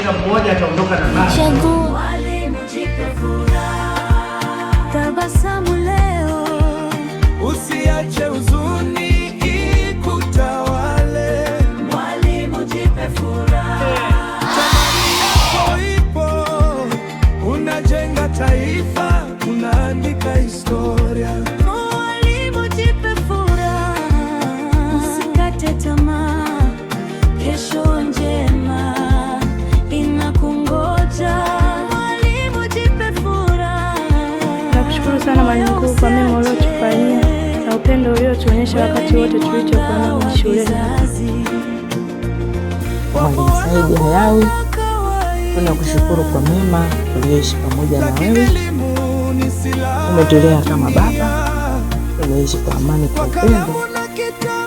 hakika mmoja ataondoka na mali. Mwalimu jipe furaha, tabasamu leo, usiache huzuni ikutawale. mwalimu jipe furaha, Tamani yako ipo, unajenga taifa, unaandika historia. mwalimu jipe furaha, usikate tamaa, kesho njema inakungoja. Mwalimu jipe furaha. Nakushukuru sana mwalimu mkuu kwa mema uliotufanyia na upendo uliotuonyesha wakati wote tulichokuwa nao shuleni. Mwalimu Saidi Hayawi, tunakushukuru kwa mema tulioishi pamoja na wewe. Umetulea kama baba, tumeishi kwa amani, kwa upendo,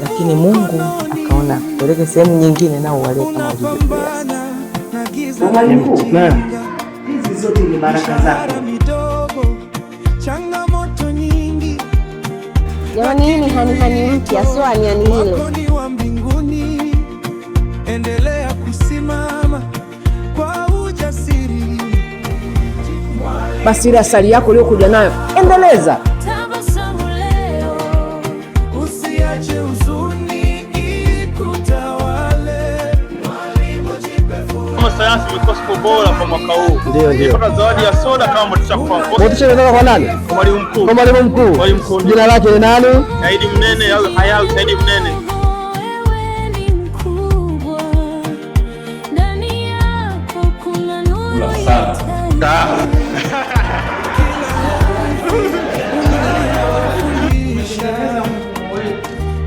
lakini Mungu akaona kupeleke sehemu nyingine nao wale kama ulivyotulea. Mwalimu mkuu, hizi zote ni baraka zako. Changamoto nyingi, Jamani, hii ni hani mpya, sio hani ile. wa mbinguni, endelea kusimama kwa ujasiri. Basi ile asali yako uliyokuja nayo endeleza. Tabasamu leo, Usiache huzuni ikutawale. Mwalimu jipe furaha. Sayansi imekuwa bora kwa mwaka huu. Ndio. Nipata zawadi ya soda kama motisha kwa Motisha inatoka kwa nani? kwa mwalimu mkuu. Kwa mwalimu mkuu. Mwalimu mkuu. Jina lake ni nani? Saidi Mnene au Hayawi Saidi Mnene. wewe ni mkubwa, ndani yako kuna nuru ya taifa.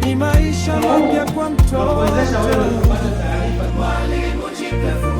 Ni maisha mapya kwa mtoto. Kuwezesha wewe kupata taarifa. Mwalimu jipe furaha.